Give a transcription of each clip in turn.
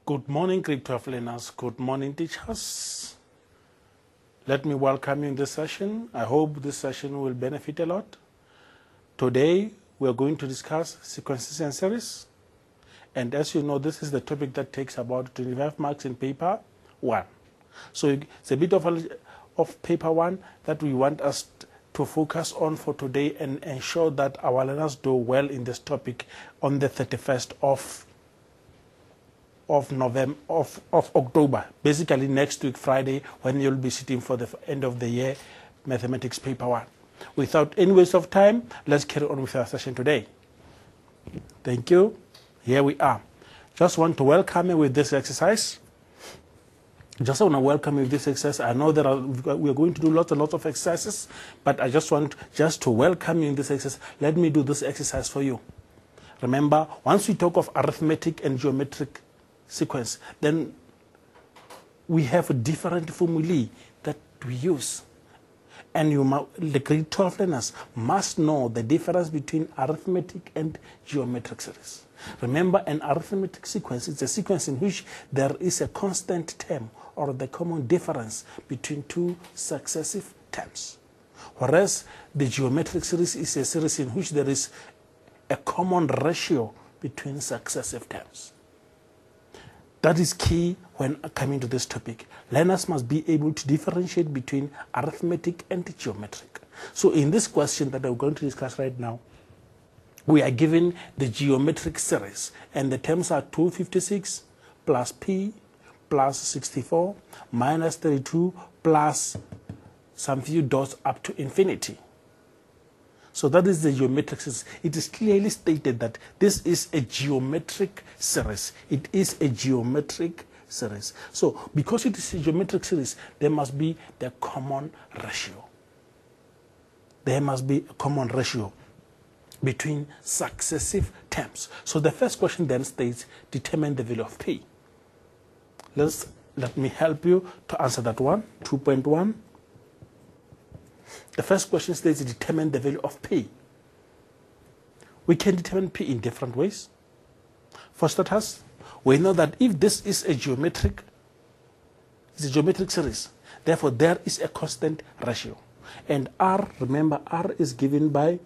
Good morning, Grade 12 learners. Good morning, teachers. Let me welcome you in this session. I hope this session will benefit a lot. Today, we are going to discuss sequences and series. And as you know, this is the topic that takes about 25 marks in paper 1. So it's a bit of paper 1 that we want us to focus on for today and ensure that our learners do well in this topic on the 31st of October, basically next week, Friday, when you'll be sitting for the end of the year mathematics paper 1. Without any waste of time, let's carry on with our session today. Thank you. Here we are. Just want to welcome you with this exercise. Just want to welcome you with this exercise. I know that we are going to do lots and lots of exercises, but I just want to welcome you in this exercise. Let me do this exercise for you. Remember, once we talk of arithmetic and geometric sequence, then we have different formulae that we use. And the grade 12 learners must know the difference between arithmetic and geometric series. Remember, an arithmetic sequence is a sequence in which there is a constant term or the common difference between two successive terms. Whereas the geometric series is a series in which there is a common ratio between successive terms. That is key when coming to this topic. Learners must be able to differentiate between arithmetic and geometric. So in this question that we're going to discuss right now, we are given the geometric series, and the terms are 256 plus p plus 64 minus 32 plus some few dots up to infinity. So that is the geometric series. It is clearly stated that this is a geometric series. It is a geometric series. So because it is a geometric series, there must be the common ratio. There must be a common ratio between successive terms. So the first question then states, determine the value of p. Let me help you to answer that one. 2.1. The first question states, determine the value of p. We can determine p in different ways. For starters, we know that if this is a geometric series, therefore there is a constant ratio. And r, remember, r is given by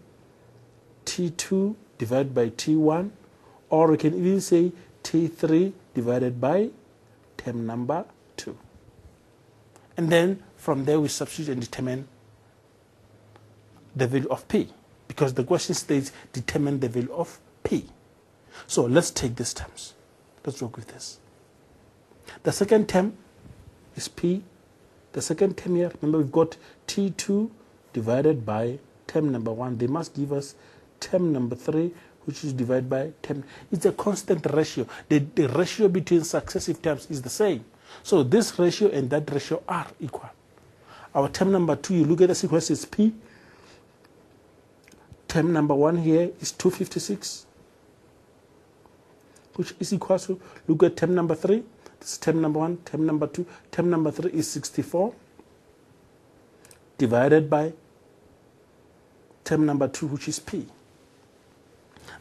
t2 divided by t1, or we can even say t3 divided by term number 2. And then from there we substitute and determine the value of p, because the question states determine the value of p. So let's take these terms. Let's work with this. The second term is p. The second term here, remember, we've got t2 divided by term number 1. They must give us term number 3, which is divided by term. It's a constant ratio. The ratio between successive terms is the same. So this ratio and that ratio are equal. Our term number 2, you look at the sequence, is p. Term number 1 here is 256, which is equal to, look at term number 3. This is term number 1, term number 2. Term number 3 is 64 divided by term number 2, which is p.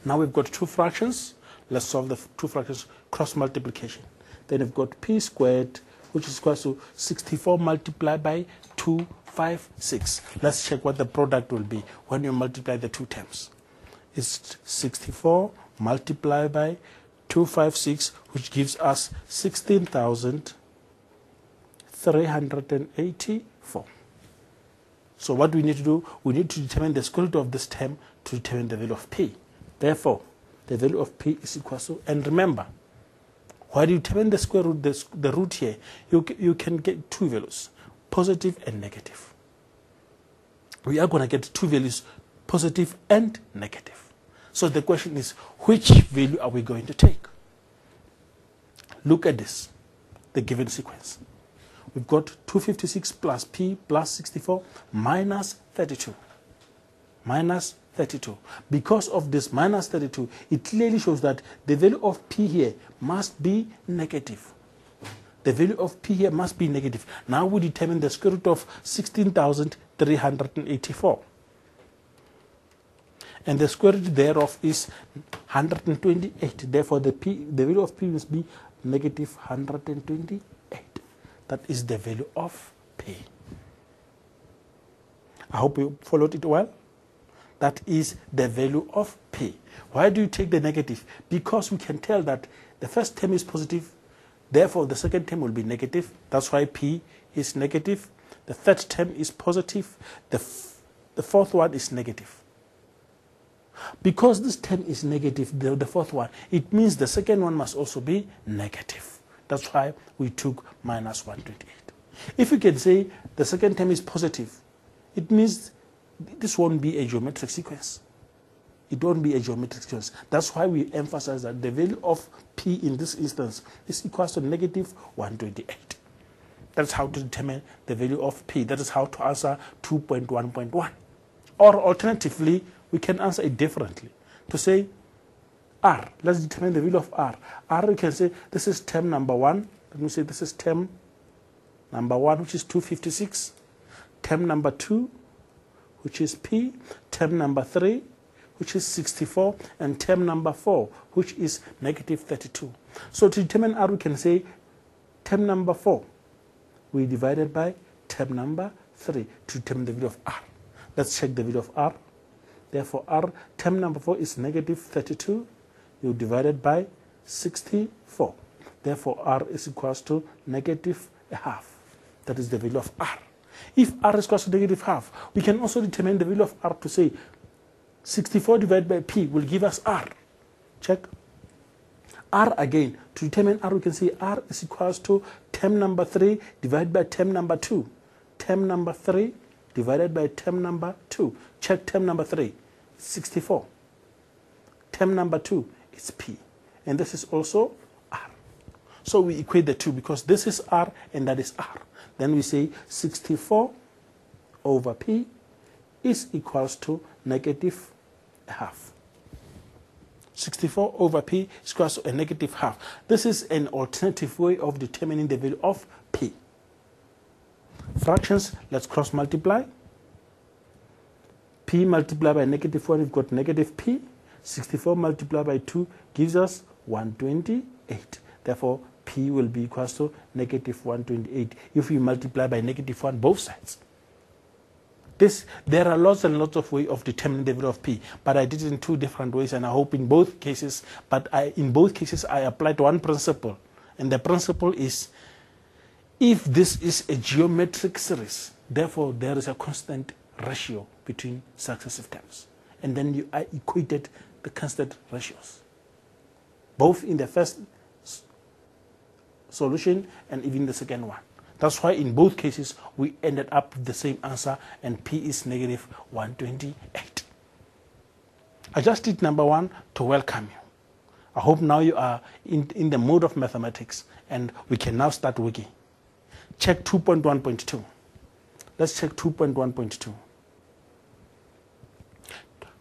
Now we've got two fractions. Let's solve the two fractions cross multiplication. Then we've got p squared, which is equal to 64 multiplied by 256. Let's check what the product will be when you multiply the two terms. It's 64 multiplied by 256, which gives us 16,384. So what we need to do, we need to determine the square root of this term to determine the value of p. Therefore, the value of p is equal to, and remember, while you determine the square root, the root here, you can get two values, positive and negative. We are going to get two values, positive and negative. So the question is, which value are we going to take? Look at this, the given sequence. We've got 256 plus p plus 64 minus 32. Minus 32. Because of this minus 32, it clearly shows that the value of p here must be negative. The value of p here must be negative. Now we determine the square root of 16,384. And the square root thereof is 128. Therefore, the value of p must be negative 128. That is the value of P. I hope you followed it well. That is the value of P. Why do you take the negative? Because we can tell that the first term is positive, therefore the second term will be negative. That's why P is negative. The third term is positive. The fourth one is negative. Because this term is negative, the fourth one, it means the second one must also be negative. That's why we took minus 128. If you can say the second term is positive, it means this won't be a geometric sequence. It won't be a geometric sequence. That's why we emphasize that the value of P in this instance is equal to negative 128. That's how to determine the value of P. That is how to answer 2.1.1. Or alternatively, we can answer it differently. To say R, let's determine the value of R. R, we can say this is term number 1. Let me say this is term number 1, which is 256. Term number 2, which is P. Term number 3, which is 64. And term number 4, which is negative 32. So to determine R, we can say term number 4, we divided by term number 3 to determine the value of R. Let's check the value of R. Therefore, R, term number 4 is negative 32. You divided by 64. Therefore, R is equal to negative a half. That is the value of R. If R is equal to negative half, we can also determine the value of R to say 64 divided by P will give us R. Check. R again. To determine R, we can say R is equal to term number 3 divided by term number 2. Term number 3 divided by term number 2. Check term number 3. 64. Term number 2 is P. And this is also R. So we equate the two because this is R and that is R. Then we say 64 over P is equals to negative half. 64 over P is equals to a negative half. This is an alternative way of determining the value of P. Fractions, let's cross multiply. P multiplied by negative 1, we've got negative P. 64 multiplied by 2 gives us 128. Therefore, P will be equal to negative 128 if we multiply by negative 1 both sides. There are lots and lots of ways of determining the value of P, but I did it in two different ways, and I hope in both cases, in both cases I applied one principle, and the principle is if this is a geometric series, therefore there is a constant ratio between successive terms. And then I equated the constant ratios, both in the first solution and even the second one. That's why in both cases we ended up with the same answer, and P is negative 128. I just did number 1 to welcome you. I hope now you are in the mode of mathematics and we can now start working. Check 2.1.2. Let's check 2.1.2.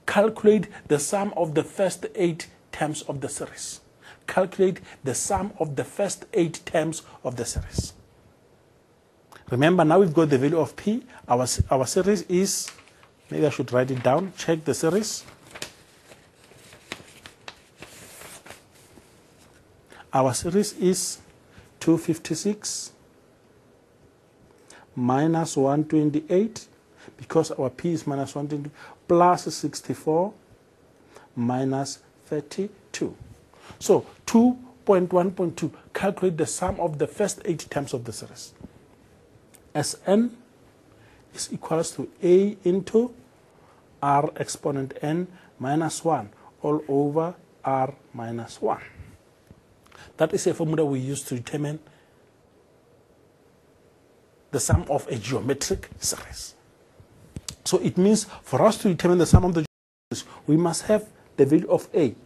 Calculate the sum of the first 8 terms of the series. Calculate the sum of the first 8 terms of the series. Remember, now we've got the value of P. Our series is, maybe I should write it down. Check the series. Our series is 256 minus 128, because our P is minus 120, plus 64 minus 32. So 2.1.2, calculate the sum of the first 8 terms of the series. Sn is equals to A into R exponent n minus 1 all over R minus 1. That is a formula we use to determine the sum of a geometric series. So it means for us to determine the sum of the series, we must have the value of A.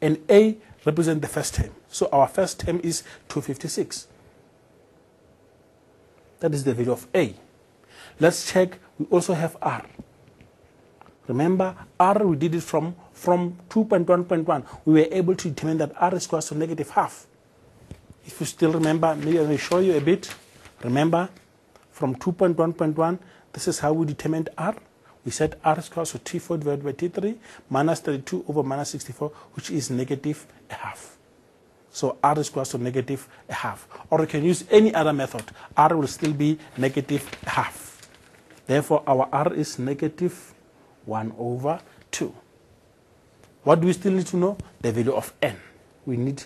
And A represents the first term. So our first term is 256. That is the value of A. Let's check. We also have R. Remember, R, we did it from 2.1.1. We were able to determine that R is equal to negative half. If you still remember, maybe I will show you a bit. Remember, from 2.1.1, this is how we determined R. We said R is equal to T4 divided by T3 minus 32 over minus 64, which is negative a half. So r is equal to negative a half. Or you can use any other method. R will still be negative a half. Therefore, our r is negative 1 over 2. What do we still need to know? The value of n. We need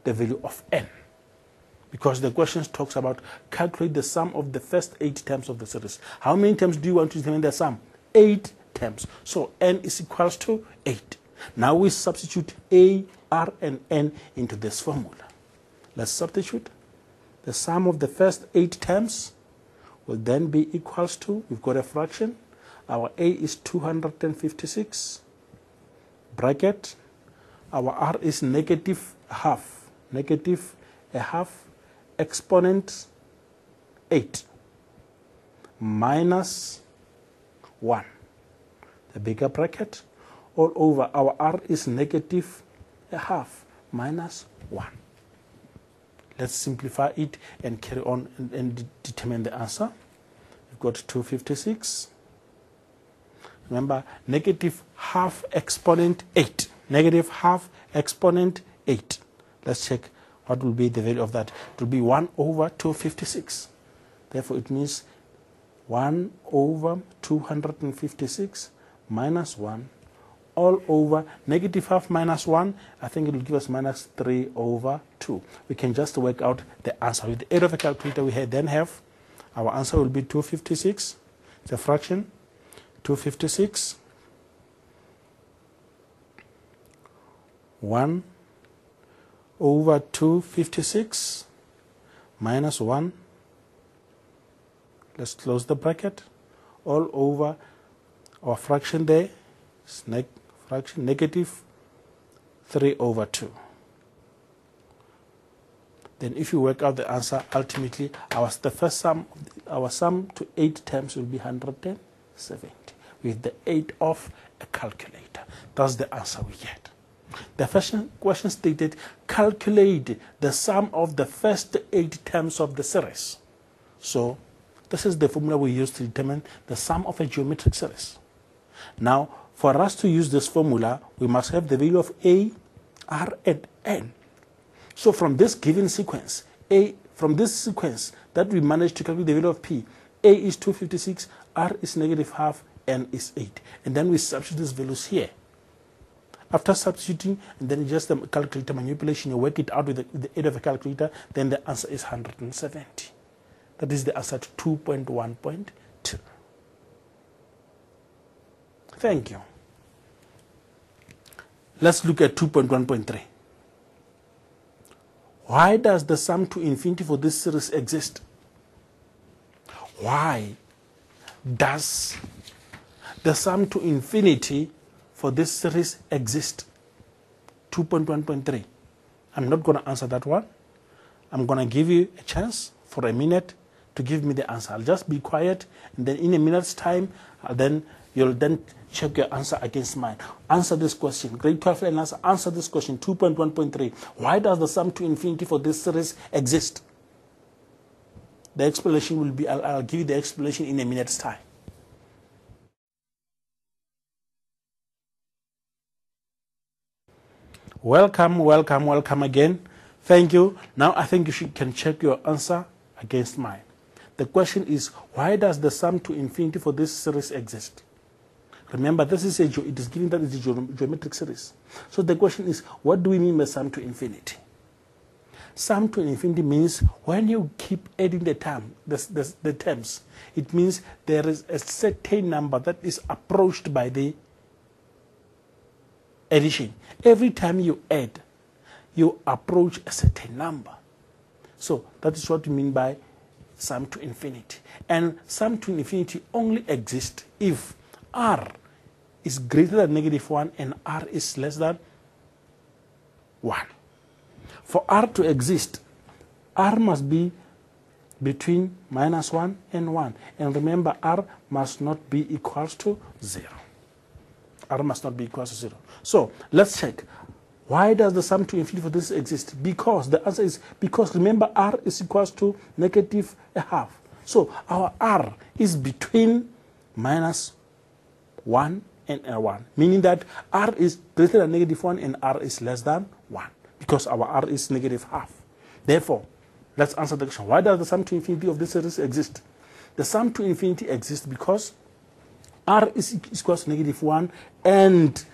the value of n. Because the question talks about calculate the sum of the first 8 terms of the series. How many terms do you want to determine the sum? 8 terms. So n is equals to 8. Now we substitute a, r, and n into this formula. Let's substitute. The sum of the first 8 terms will then be equals to, we've got a fraction. Our a is 256, bracket. Our r is negative half, negative a half, exponent 8 minus 1, the bigger bracket, all over. Our r is negative a half minus 1. Let's simplify it and carry on and determine the answer. We've got 256. Remember, negative half exponent 8. Negative half exponent 8. Let's check what will be the value of that. It will be 1 over 256. Therefore, it means 1 over 256 minus 1 all over negative half minus 1. I think it will give us minus 3 over 2. We can just work out the answer. With the aid of a calculator, we then have our answer will be 256. It's a fraction. 256. 1 over 256 minus 1. Let's close the bracket. All over our fraction there is fraction negative 3 over 2. Then if you work out the answer, ultimately our sum to 8 terms will be 170 with the aid of a calculator. That's the answer we get. The first question stated, calculate the sum of the first 8 terms of the series. So this is the formula we use to determine the sum of a geometric series. Now, for us to use this formula, we must have the value of a, r, and n. So from this given sequence, from this sequence that we managed to calculate the value of p, a is 256, r is negative half, n is 8. And then we substitute these values here. After substituting, and then just the calculator manipulation, you work it out with the aid of a calculator, then the answer is 170. That is the answer to 2.1.2. Thank you. Let's look at 2.1.3. Why does the sum to infinity for this series exist? Why does the sum to infinity for this series exist? 2.1.3. I'm not going to answer that one. I'm going to give you a chance for a minute to give me the answer. I'll just be quiet, and then in a minute's time, then you'll then check your answer against mine. Answer this question. Grade 12 learners, answer this question. 2.1.3. Why does the sum to infinity for this series exist? The explanation will be, I'll give you the explanation in a minute's time. Welcome, welcome, welcome again. Thank you. Now I think you can check your answer against mine. The question is, why does the sum to infinity for this series exist? Remember, this is it is given that it's a geometric series. So the question is, what do we mean by sum to infinity? Sum to infinity means when you keep adding the terms, it means there is a certain number that is approached by the addition. Every time you add, you approach a certain number. So that is what we mean by sum to infinity. And sum to infinity only exists if r is greater than -1 and r is less than 1. For r to exist, r must be between -1 and 1. And remember, r must not be equals to 0. R must not be equals to 0. So let's check. Why does the sum to infinity for this exist? Because the answer is because, remember, r is equals to -1/2. So our r is between -1 and 1, meaning that r is greater than -1 and r is less than 1. because our r is negative half. Therefore, let's answer the question. Why does the sum to infinity of this series exist? The sum to infinity exists because r is equals to negative 1 and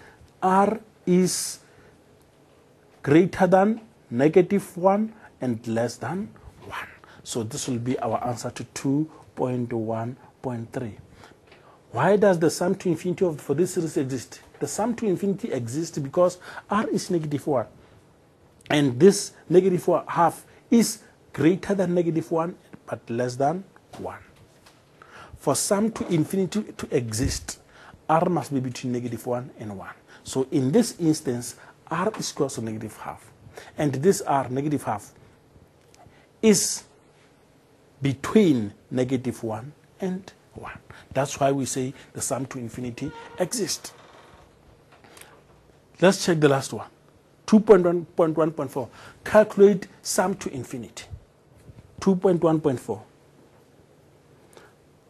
r is greater than negative 1 and less than 1. So this will be our answer to 2.1.3. Why does the sum to infinity for this series exist? The sum to infinity exists because r is negative 1 and this negative 1 half is greater than negative 1 but less than 1. For sum to infinity to exist, r must be between negative 1 and 1. So in this instance, r is equal to negative half. And this r, negative half, is between negative 1 and 1. That's why we say the sum to infinity exists. Let's check the last one. 2.1.1.4. Calculate sum to infinity. 2.1.4.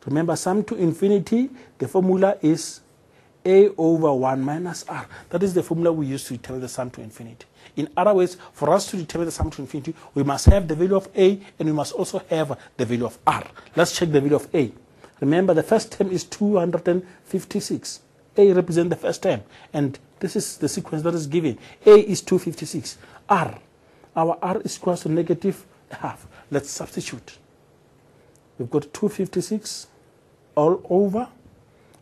Remember, sum to infinity, the formula is a over 1 minus r. That is the formula we use to determine the sum to infinity. In other words, for us to determine the sum to infinity, we must have the value of a and we must also have the value of r. Let's check the value of a. Remember, the first term is 256. A represents the first term, and this is the sequence that is given. A is 256. R, our r is equal to negative half. Let's substitute. We've got 256 all over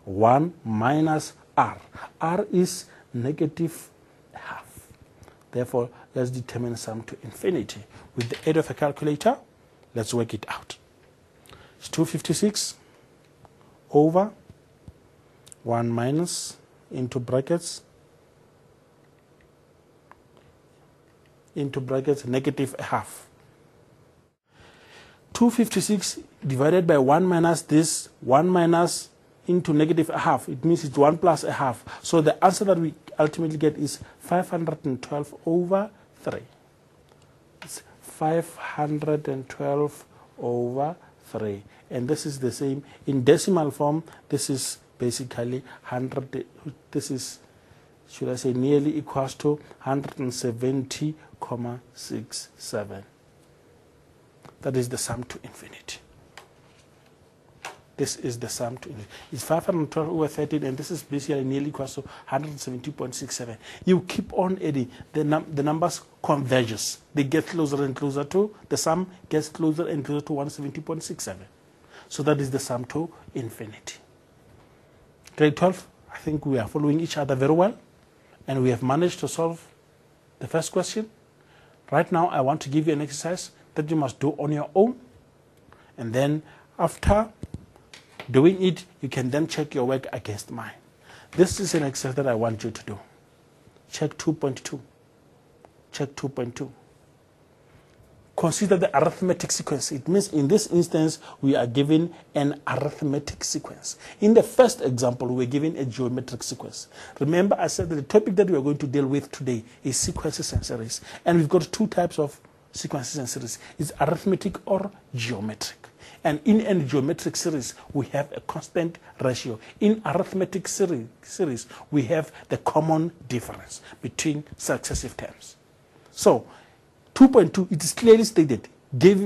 1 minus r. R is negative half. Therefore, let's determine sum to infinity. With the aid of a calculator, let's work it out. It's 256 over 1 minus into brackets negative half. 256 divided by 1 minus this, 1 minus into negative a half. It means it's 1 plus a half. So the answer that we ultimately get is 512 over 3. It's 512 over 3. And this is the same. In decimal form, this is basically 100. This is, should I say, nearly equals to 170,67. That is the sum to infinity. This is the sum to infinity. It's 512 over 13, and this is basically nearly equals to 170.67. You keep on adding. The numbers converges. They get closer and closer to, the sum gets closer and closer to 170.67. So that is the sum to infinity. Grade 12, I think we are following each other very well, and we have managed to solve the first question. Right now, I want to give you an exercise that you must do on your own, and then after doing it, you can then check your work against mine. This is an exercise that I want you to do. Check 2.2. Check 2.2. Consider the arithmetic sequence. It means in this instance, we are given an arithmetic sequence. In the first example, we were given a geometric sequence. Remember, I said that the topic that we are going to deal with today is sequences and series. And we've got two types of sequences and series. It's arithmetic or geometric. And in any geometric series, we have a constant ratio. In arithmetic series, we have the common difference between successive terms. So, 2.2, it is clearly stated.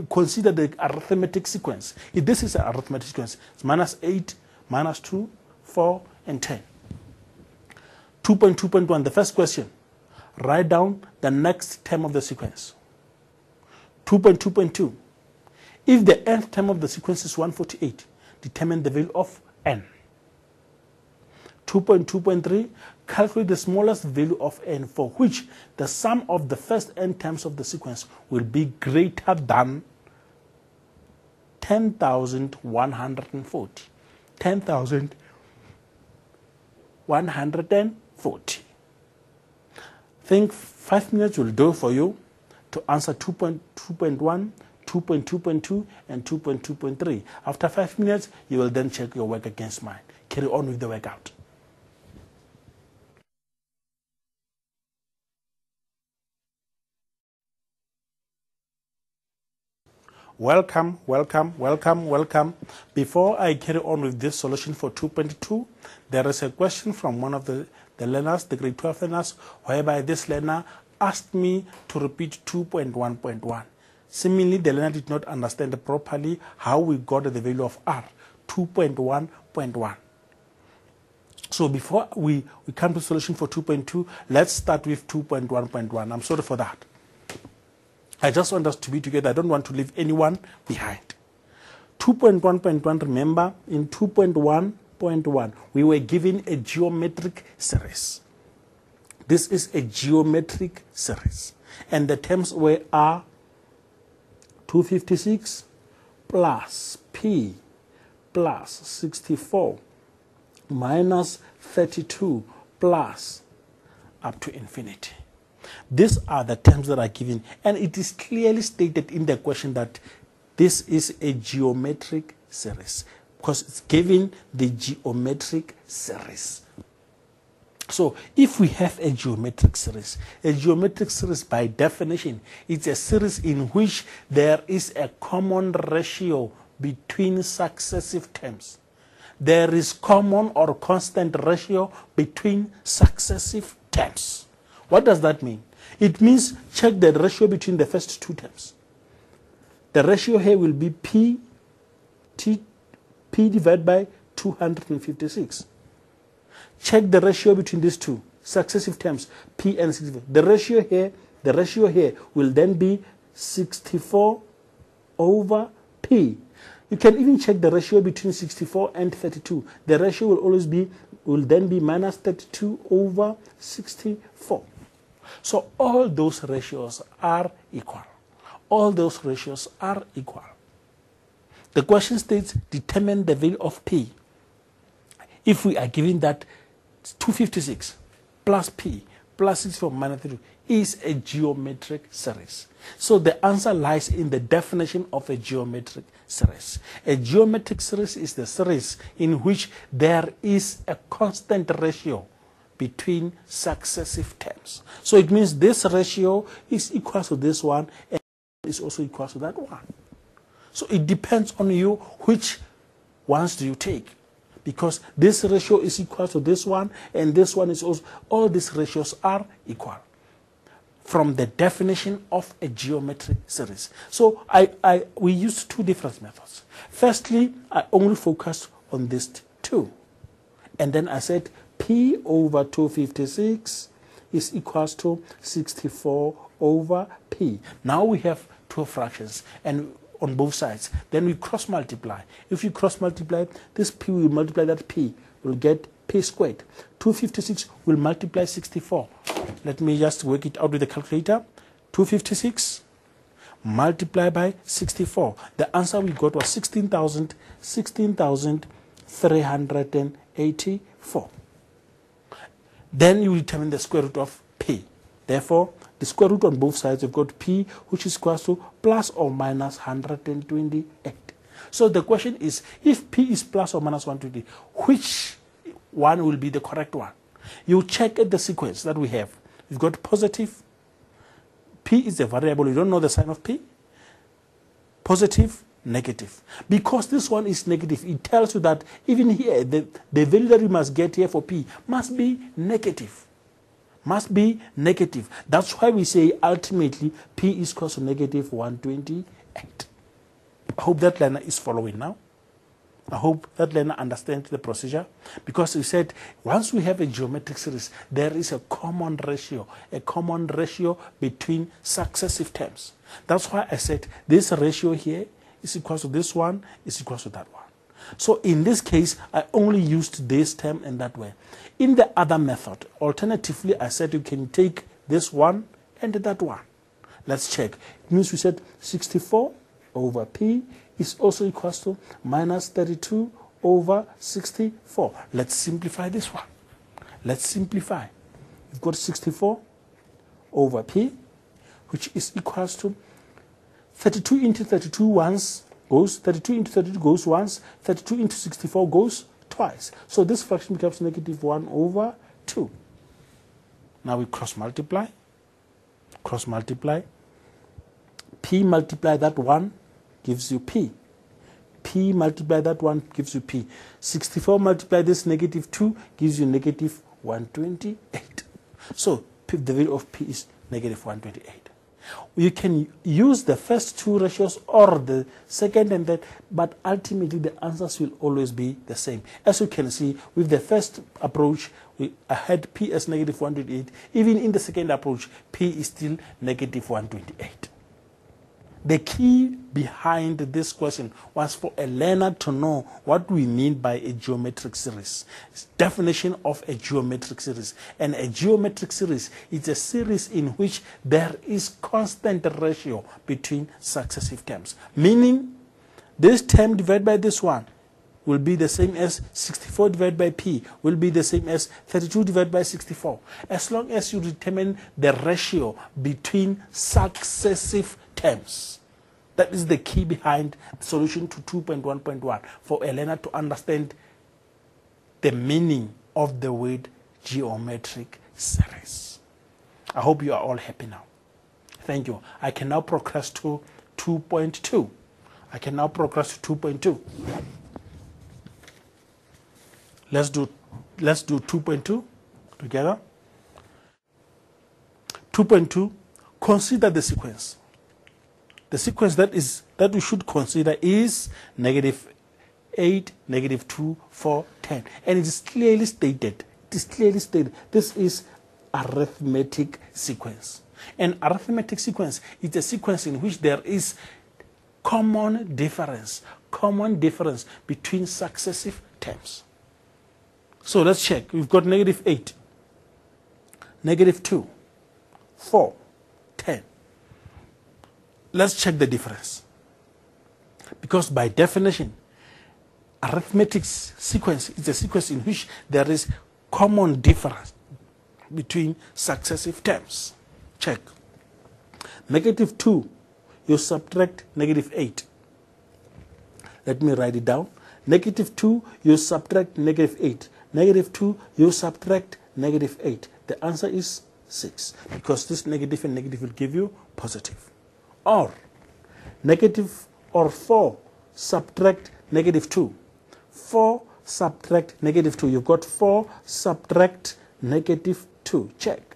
Consider the arithmetic sequence. If this is an arithmetic sequence, it's minus 8, minus 2, 4, and 10. 2.2.1, the first question. Write down the next term of the sequence. 2.2.2. If the nth term of the sequence is 148, determine the value of n. 2.2.3, calculate the smallest value of n for which the sum of the first n terms of the sequence will be greater than 10,140. 10,140. I think 5 minutes will do for you to answer 2.2.1, 2.2.2, and 2.2.3. After 5 minutes, you will then check your work against mine. Carry on with the workout. Welcome, welcome, welcome, welcome. Before I carry on with this solution for 2.2, there is a question from one of the learners, the grade 12 learners, whereby this learner asked me to repeat 2.1.1. Seemingly, the learner did not understand properly how we got the value of r, 2.1.1. So before we come to solution for 2.2, let's start with 2.1.1. I'm sorry for that. I just want us to be together. I don't want to leave anyone behind. 2.1.1, remember, in 2.1.1, we were given a geometric series. This is a geometric series. And the terms were R 256 plus P plus 64 minus 32 plus up to infinity. These are the terms that are given, and it is clearly stated in the question that this is a geometric series because it's given the geometric series. So if we have a geometric series by definition, it's a series in which there is a common ratio between successive terms. There is common or constant ratio between successive terms. What does that mean? It means check the ratio between the first two terms. The ratio here will be P divided by 256. Check the ratio between these two successive terms, P and 64. The ratio here will then be 64 over P. You can even check the ratio between 64 and 32. The ratio will then be minus 32 over 64. So all those ratios are equal. All those ratios are equal. The question states, determine the value of P. If we are given that 256 plus P plus 64 minus 32 is a geometric series. So the answer lies in the definition of a geometric series. A geometric series is the series in which there is a constant ratio between successive terms. So it means this ratio is equal to this one and is also equal to that one. So it depends on you which ones do you take. Because this ratio is equal to this one, and this one is also, all these ratios are equal from the definition of a geometric series. So we used two different methods. Firstly, I only focused on these two. And then I said P over 256 is equal to 64 over P. Now we have two fractions, and on both sides. Then we cross multiply. If you cross multiply, this P will multiply that P. We'll get P squared. 256 will multiply 64. Let me just work it out with the calculator. 256 multiplied by 64. The answer we got was 16,384. Then you determine the square root of P. Therefore, the square root on both sides, you've got P, which is equal to plus or minus 128. So the question is, if P is plus or minus 120, which one will be the correct one? You check at the sequence that we have. You've got positive. P is a variable. You don't know the sign of P. Positive, negative. Because this one is negative, it tells you that even here, the value that we must get here for P must be negative. Must be negative. That's why we say ultimately P is equal to negative 128. I hope that learner is following now. I hope that learner understands the procedure, because we said once we have a geometric series, there is a common ratio between successive terms. That's why I said this ratio here is equal to this one, is equal to that one. So in this case, I only used this term in that way. In the other method, alternatively, I said you can take this one and that one. Let's check. It means we said 64 over P is also equal to minus 32 over 64. Let's simplify this one. Let's simplify. We've got 64 over P, which is equal to 32 into 32 once goes, 32 into 32 goes once, 32 into 64 goes twice. So this fraction becomes negative 1 over 2. Now we cross multiply. Cross multiply. P multiply that 1 gives you P. P multiply that 1 gives you P. 64 multiply this negative 2 gives you negative 128. So the value of P is negative 128. You can use the first two ratios or the second and third, but ultimately the answers will always be the same. As you can see, with the first approach, I had P as negative 128. Even in the second approach, P is still negative 128. The key behind this question was for a learner to know what we mean by a geometric series. Definition of a geometric series. And a geometric series is a series in which there is constant ratio between successive terms. Meaning, this term divided by this one will be the same as 64 divided by P, will be the same as 32 divided by 64. As long as you determine the ratio between successive terms. That is the key behind the solution to 2.1.1 for a learner to understand the meaning of the word geometric series. I hope you are all happy now. Thank you. I can now progress to 2.2. I can now progress to 2.2. Let's do 2.2 together. 2.2, consider the sequence. The sequence that we should consider is negative 8, negative 2, 4, 10. And it is clearly stated. It is clearly stated. This is arithmetic sequence. An arithmetic sequence is a sequence in which there is common difference between successive terms. So let's check. We've got negative 8, negative 2, 4, 10. Let's check the difference. Because by definition, arithmetic sequence is a sequence in which there is common difference between successive terms. Check. Negative 2, you subtract negative 8. Let me write it down. Negative 2, you subtract negative 8. Negative 2, you subtract negative 8. The answer is 6, because this negative and negative will give you positive. Or negative or 4 subtract negative 2. 4 subtract negative 2. You've got 4 subtract negative 2. Check.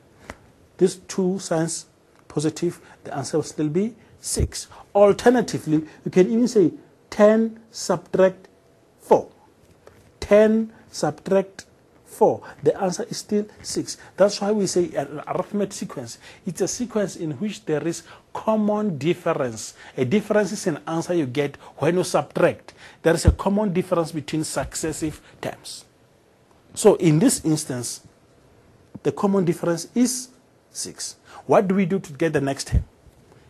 These two signs positive, the answer will still be 6. Alternatively, you can even say 10 subtract 4. 10 subtract 4. The answer is still 6. That's why we say an arithmetic sequence. It's a sequence in which there is common difference. A difference is an answer you get when you subtract. There is a common difference between successive terms. So in this instance, the common difference is 6. What do we do to get the next term?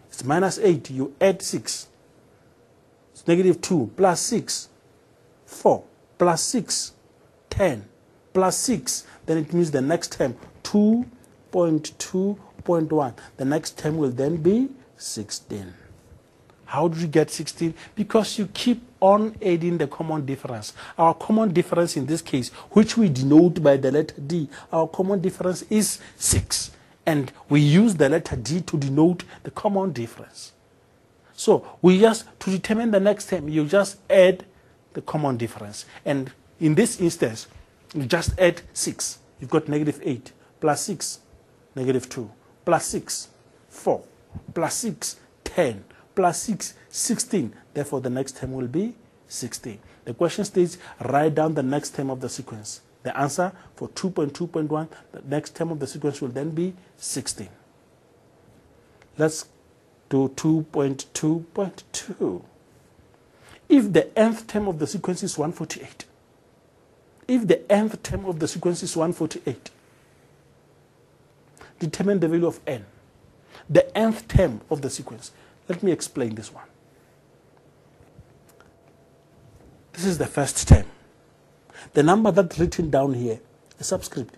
It's minus 8. You add 6. It's negative 2 plus 6. 4 plus 6. 10 plus 6. Then it means the next term 2.2.1. The next term will then be 16. How do you get 16? Because you keep on adding the common difference. Our common difference in this case, which we denote by the letter D, our common difference is 6. And we use the letter D to denote the common difference. So we just, to determine the next term, you just add the common difference. And in this instance, you just add 6. You've got negative 8 plus 6, negative 2, plus 6, 4, plus 6, 10, plus 6, 16. Therefore, the next term will be 16. The question states, write down the next term of the sequence. The answer for 2.2.1, the next term of the sequence will then be 16. Let's do 2.2.2. If the nth term of the sequence is 148, if the nth term of the sequence is 148, determine the value of n. The nth term of the sequence. Let me explain this one. This is the first term. The number that's written down here, a subscript,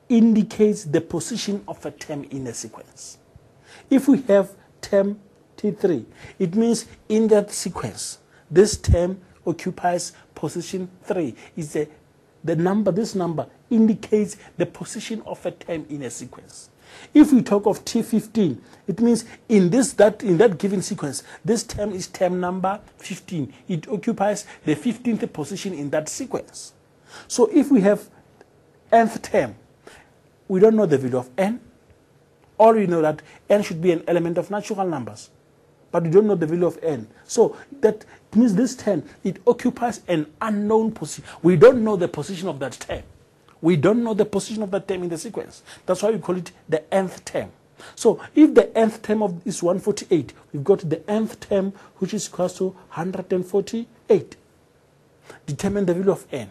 indicates the position of a term in a sequence. If we have term T3, it means in that sequence, this term occupies position 3. It's the number, this number indicates the position of a term in a sequence. If we talk of T15, it means in that given sequence, this term is term number 15. It occupies the 15th position in that sequence. So if we have nth term, we don't know the value of n, All we know that n should be an element of natural numbers, but we don't know the value of n. So that means this term, it occupies an unknown position. We don't know the position of that term. We don't know the position of that term in the sequence. That's why we call it the nth term. So if the nth term of is 148, we've got the nth term, which is equal to 148. Determine the value of n.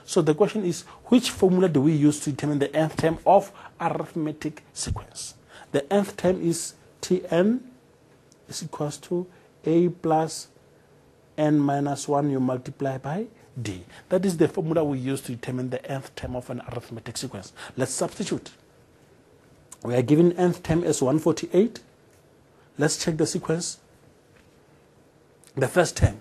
So the question is, which formula do we use to determine the nth term of arithmetic sequence? The nth term is Tn is equals to a plus n minus 1 you multiply by d. That is the formula we use to determine the nth term of an arithmetic sequence. Let's substitute. We are given nth term as 148. Let's check the sequence. The first term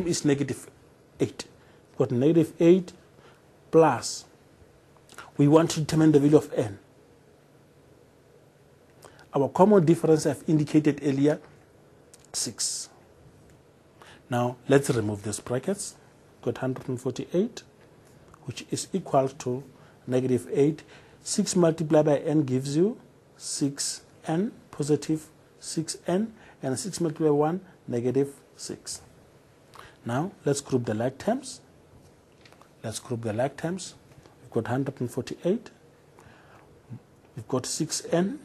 is negative 8. We've got negative 8 plus, we want to determine the value of n. Our common difference I've indicated earlier, 6. Now let's remove these brackets. We've got 148, which is equal to negative 8. 6 multiplied by n gives you 6n, positive 6n, and 6 multiplied by 1, negative 6. Now let's group the like terms. We've got 148. We've got 6n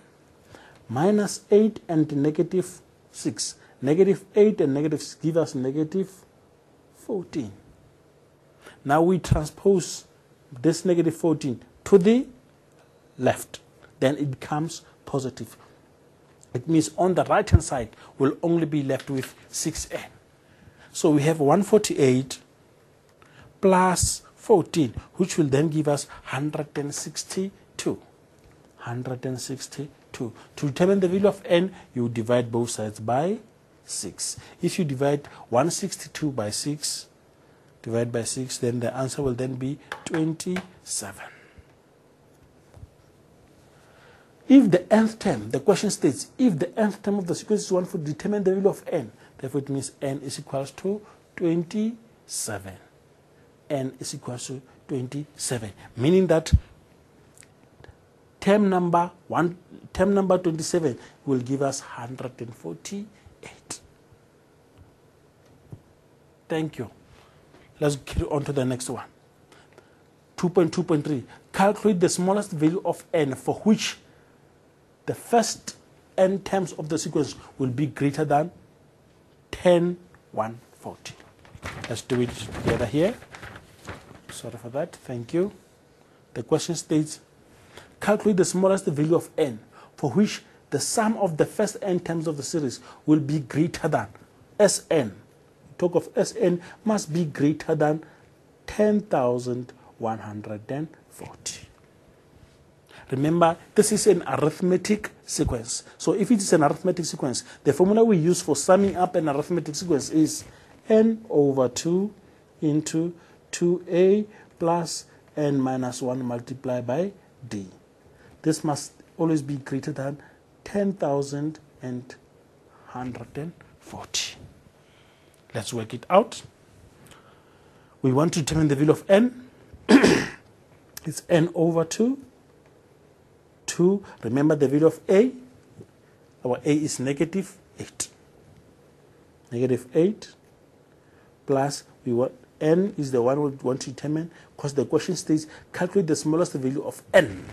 minus 8 and negative 6. Negative 8 and negative 6 give us negative 14. Now we transpose this negative 14 to the left. Then it becomes positive. It means on the right hand side we'll only be left with 6n. So we have 148 plus 14, which will then give us 162. 162. To determine the value of n, you divide both sides by 6. If you divide 162 by 6, divide by 6, then the answer will then be 27. If the nth term, the question states, if the nth term of the sequence is 1 for determine the value of n, therefore it means n is equals to 27. N is equals to 27, meaning that term number 27 will give us 148. Thank you. Let's carry on to the next one. 2.2.3. Calculate the smallest value of n for which the first n terms of the sequence will be greater than 140. Let's do it together here. Sorry for that. Thank you. The question states, calculate the smallest value of n for which the sum of the first n terms of the series will be greater than Sn. Talk of Sn must be greater than 10,140. Remember, this is an arithmetic sequence. So if it is an arithmetic sequence, the formula we use for summing up an arithmetic sequence is n over 2 into 2a plus n minus 1 multiplied by d. This must always be greater than 10,140. Let's work it out. We want to determine the value of n. It's n over 2. 2. Remember the value of a. Our a is negative 8. Negative 8 plus we want n is the one we want to determine, because the question states calculate the smallest value of n.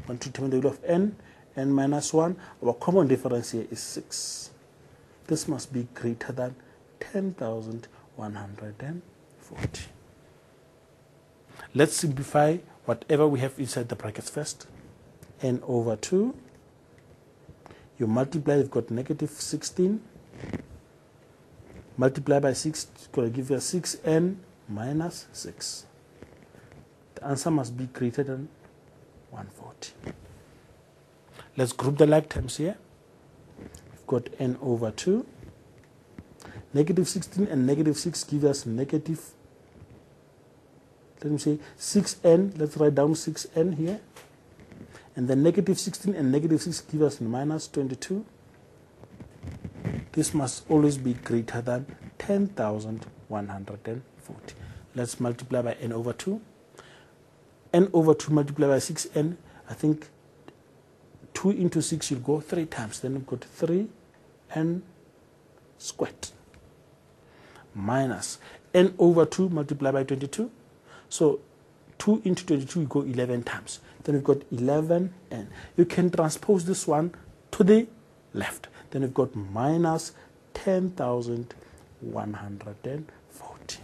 We want to determine the value of n minus 1. Our common difference here is 6. This must be greater than 10,140. Let's simplify whatever we have inside the brackets first. N over 2. You multiply, you've got negative 16. Multiply by 6, it's going to give you a 6n minus 6. The answer must be greater than 140. Let's group the like terms here. We've got n over 2. Negative 16 and negative 6 give us negative, let me say 6n. Let's write down 6n here. And then negative 16 and negative 6 give us minus 22. This must always be greater than 10,140. Let's multiply by n over 2. N over 2 multiplied by 6n. I think 2 into 6 you'll go 3 times. Then you've got 3n squared minus n over 2 multiplied by 22. So 2 into 22 you go 11 times. Then we've got 11n. You can transpose this one to the left. Then we've got minus 10,140.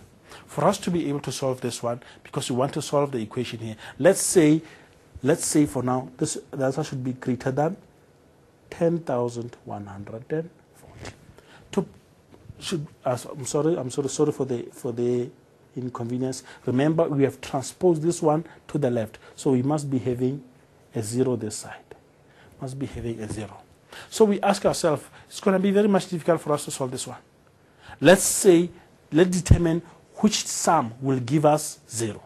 For us to be able to solve this one, because we want to solve the equation here, let's say for now the answer should be greater than 10,140. I'm sorry for the inconvenience. Remember, we have transposed this one to the left, so we must be having a 0 this side. Must be having a 0. So we ask ourselves, it's going to be very much difficult for us to solve this one. Let's determine which sum will give us 0.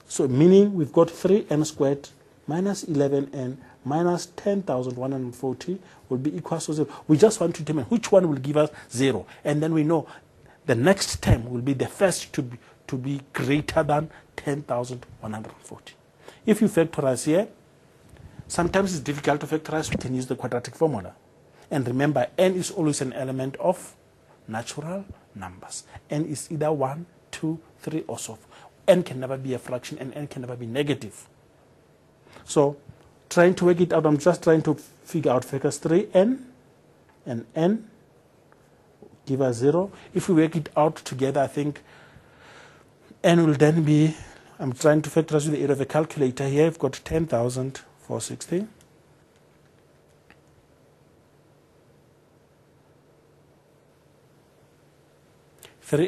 So meaning we've got 3n squared minus 11n minus 10,140 will be equal to 0. We just want to determine which one will give us 0. And then we know the next term will be the first to be greater than 10,140. If you factorize here, sometimes it's difficult to factorize. We can use the quadratic formula. And remember, n is always an element of natural numbers. N is either 1, 2, 3, or so. N can never be a fraction, and n can never be negative. So, trying to work it out, I'm just trying to figure out factors 3n and n give us 0. If we work it out together, I think n will then be, I'm trying to factorize with the aid of a calculator here. I've got 10,460.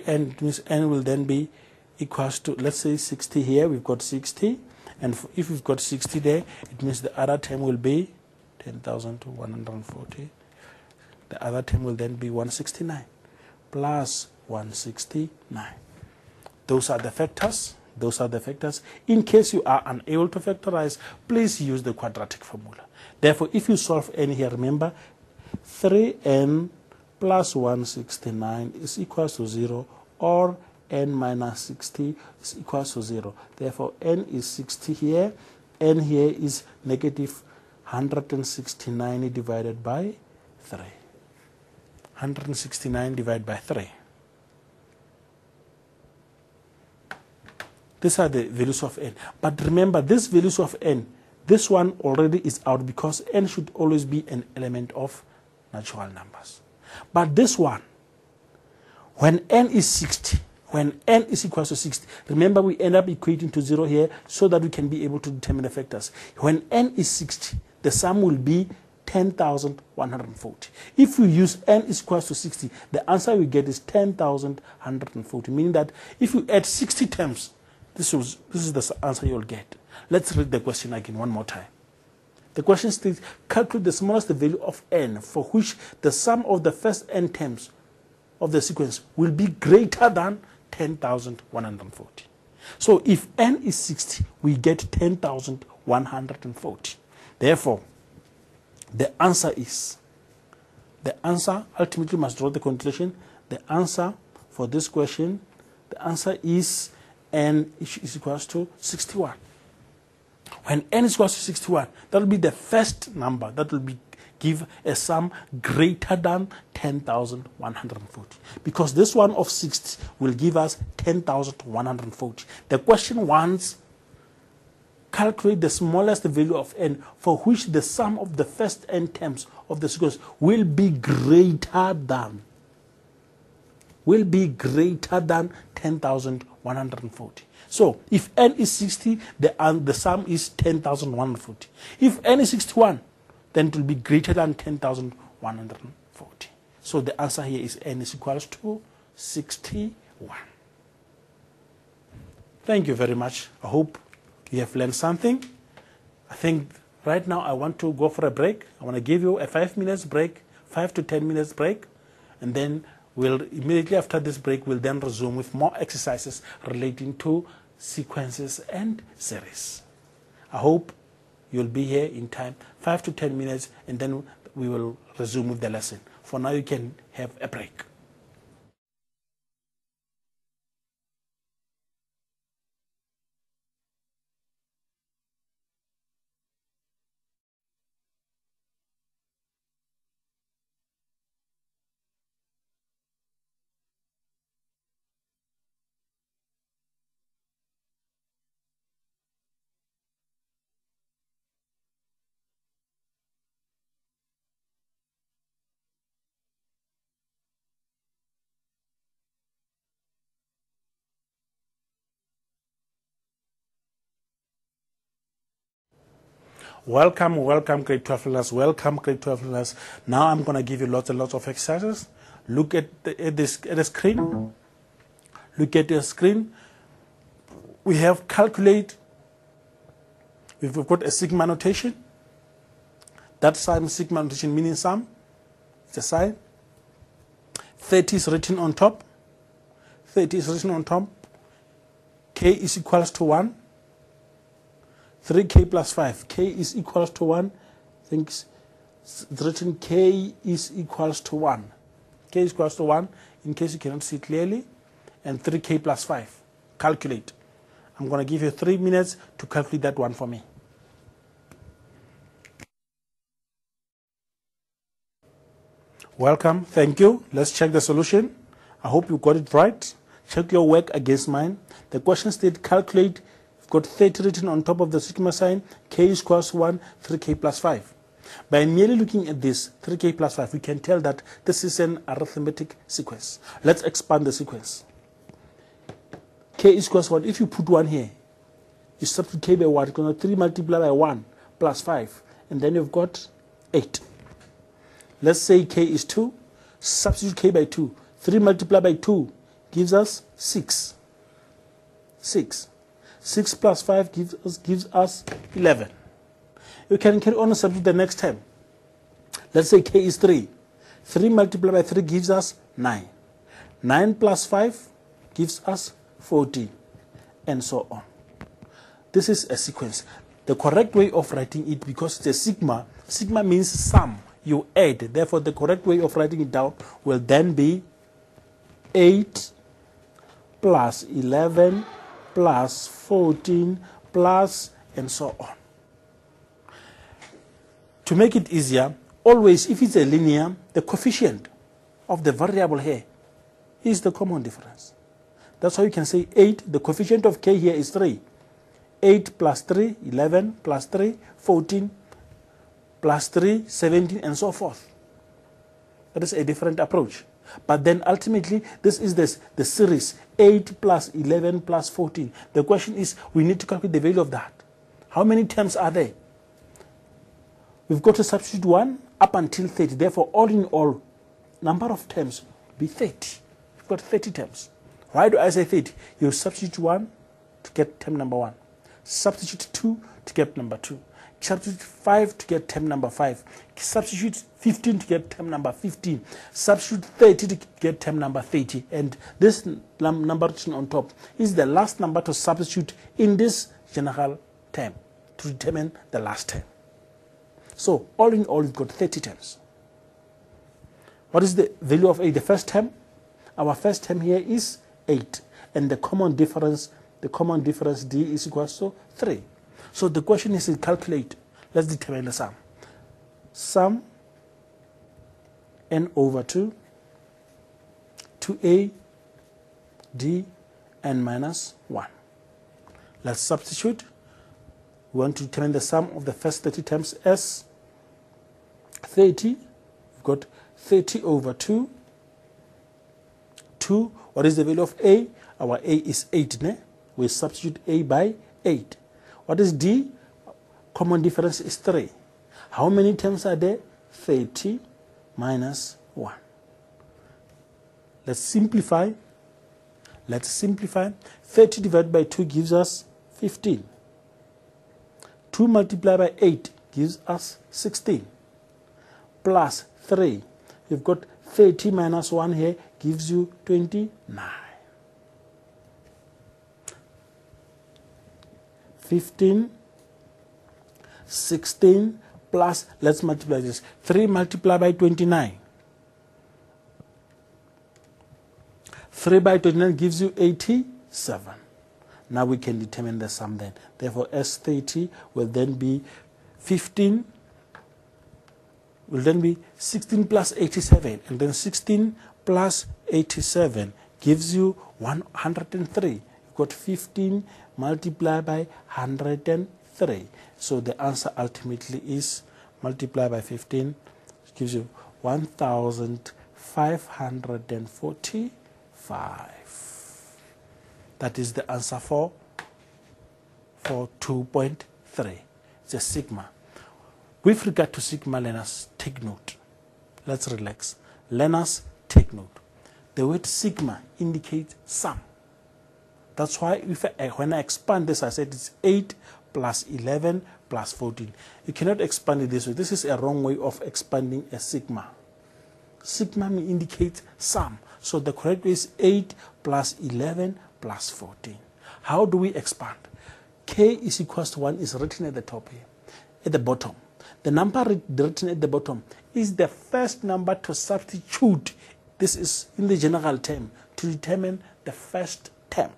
N means n will then be equals to, let's say 60 here. We've got 60. And if we've got 60 there, it means the other term will be 10,140. The other term will then be 169 plus 169. Those are the factors. Those are the factors. In case you are unable to factorize, please use the quadratic formula. Therefore, if you solve n here, remember 3n plus 169 is equal to 0, or n minus 60 is equal to 0. Therefore, n is 60 here. N here is negative 169 divided by 3. 169 divided by 3. These are the values of n. But remember, these values of n, this one already is out because n should always be an element of natural numbers. But this one, when n is 60, when n is equal to 60, remember we end up equating to 0 here so that we can be able to determine the factors. When n is 60, the sum will be 10,140. If we use n is equal to 60, the answer we get is 10,140, meaning that if you add 60 terms, this is the answer you'll get. Let's read the question again one more time. The question states, calculate the smallest value of n for which the sum of the first n terms of the sequence will be greater than 10,140. So if n is 60, we get 10,140. Therefore, the answer ultimately must draw the conclusion. The answer for this question, the answer is n is equals to 61. When n is equals to 61, that will be the first number that will give a sum greater than 10,140. Because this one of 60 will give us 10,140. The question wants, calculate the smallest value of n for which the sum of the first n terms of the sequence will be greater than 10,140. So if n is 60, the sum is 10,140. If n is 61, then it will be greater than 10,140. So the answer here is n is equals to 61. Thank you very much. I hope you have learned something. I think right now I want to go for a break. I want to give you a 5 minutes break, 5 to 10 minutes break, and then we'll immediately after this break, we'll then resume with more exercises relating to sequences and series. I hope you'll be here in time, 5 to 10 minutes, and then we will resume with the lesson. For now, you can have a break. Welcome, welcome grade 12 learners, welcome grade 12 learners. Now I'm going to give you lots and lots of exercises. Look at the screen. Look at your screen. We have calculate. We've got a sigma notation. That sign sigma notation meaning sum. It's a sign. 30 is written on top. 30 is written on top. K is equals to 1. 3k plus 5. K is equals to 1. I think it's written K is equals to 1. K is equals to 1 in case you cannot see clearly. And 3k plus 5. Calculate. I'm going to give you 3 minutes to calculate that one for me. Welcome. Thank you. Let's check the solution. I hope you got it right. Check your work against mine. The question states calculate. You've got 30 written on top of the sigma sign. K is equals to 1, 3k plus 5. By merely looking at this, 3k plus 5, we can tell that this is an arithmetic sequence. Let's expand the sequence. K is equals to 1. If you put 1 here, you substitute K by 1. It's going to 3 multiplied by 1 plus 5. And then you've got 8. Let's say K is 2. Substitute K by 2. 3 multiplied by 2 gives us 6. 6. 6 plus 5 gives us 11. You can carry on and substitute the next term. Let's say K is 3. 3 multiplied by 3 gives us 9. 9 plus 5 gives us 14. And so on. This is a sequence. The correct way of writing it, because it's a sigma, sigma means sum. You add. Therefore, the correct way of writing it down will then be 8 plus 11 plus 14 plus and so on. To make it easier, always if it's a linear, the coefficient of the variable here is the common difference. That's why you can say 8. The coefficient of K here is 3. 8 plus 3, 11 plus 3, 14 plus 3, 17, and so forth. That is a different approach. But then ultimately, this is the series 8 plus 11 plus 14. The question is, we need to calculate the value of that. How many terms are there? We've got to substitute 1 up until 30. Therefore, all in all, number of terms will be 30. We've got 30 terms. Why do I say 30? You substitute 1 to get term number 1. Substitute 2 to get number 2. Substitute 5 to get term number 5. Substitute 15 to get term number 15. Substitute 30 to get term number 30. And this number written on top is the last number to substitute in this general term to determine the last term. So, all in all, we've got 30 terms. What is the value of A? The first term? Our first term here is 8. And the common difference D is equal to 3. So the question is to calculate. Let's determine the sum. Sum n over 2, 2a, d, n minus 1. Let's substitute. We want to determine the sum of the first 30 terms as 30. We've got 30 over 2. 2. What is the value of a? Our a is 8. Ne? We substitute a by 8. What is d? Common difference is 3. How many terms are there? 30 minus 1. Let's simplify. 30 divided by 2 gives us 15. 2 multiplied by 8 gives us 16. Plus 3. You've got 30 minus 1 here gives you 29. 15, 16 plus, let's multiply this. 3 multiplied by 29. 3 by 29 gives you 87. Now we can determine the sum then. Therefore, S30 will then be 15, will then be 16 plus 87. And then 16 plus 87 gives you 103. You've got 15 multiplied by 103. So the answer ultimately is multiplied by 15, which gives you 1,545. That is the answer for 2.3. It's a sigma. With regard to sigma, learners, take note. Let's relax. Learners, take note. The word sigma indicates sum. That's why when I expand this, I said it's 8 plus 11 plus 14. You cannot expand it this way. This is a wrong way of expanding a sigma. Sigma indicates sum. So the correct way is 8 plus 11 plus 14. How do we expand? K is equals to 1 is written at the top here, at the bottom. The number written at the bottom is the first number to substitute. This is in the general term to determine the first term.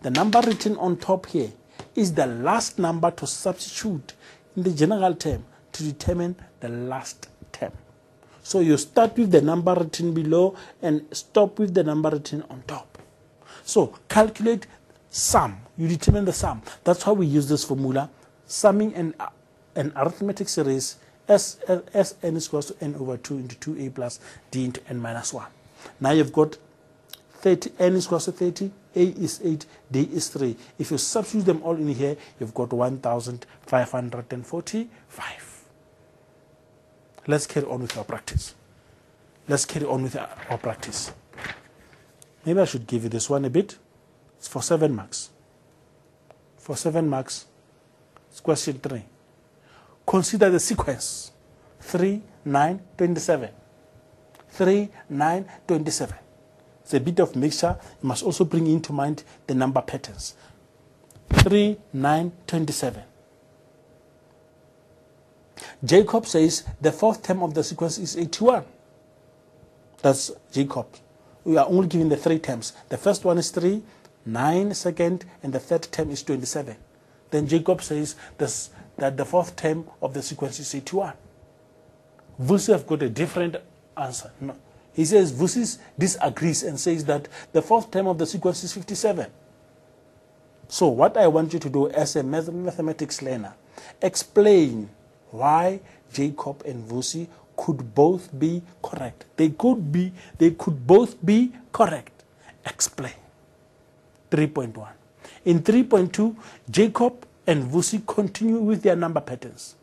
The number written on top here is the last number to substitute in the general term to determine the last term. So you start with the number written below and stop with the number written on top. So calculate sum. You determine the sum. That's how we use this formula. Summing an arithmetic series as n is equals to n over 2 into 2a plus d into n minus 1. Now you've got 30, n is equals to 30, a is 8, d is 3. If you substitute them all in here, you've got 1,545. Let's carry on with our practice. Let's carry on with our practice. Maybe I should give you this one a bit. It's for 7 marks. For 7 marks, it's question 3. Consider the sequence 3, 9, 27. 3, 9, 27. It's a bit of mixture. You must also bring into mind the number patterns. 3, 9, 27. Jacob says the fourth term of the sequence is 81. That's Jacob. We are only giving the 3 terms. The first one is 3, 9 second, and the third term is 27. Then Jacob says that the fourth term of the sequence is 81. Vusi have got a different answer. No. He says Vusi disagrees and says that the fourth term of the sequence is 57. So what I want you to do as a mathematics learner, explain why Jacob and Vusi could both be correct. They could both be correct. Explain. 3.1. In 3.2, Jacob and Vusi continue with their number patterns.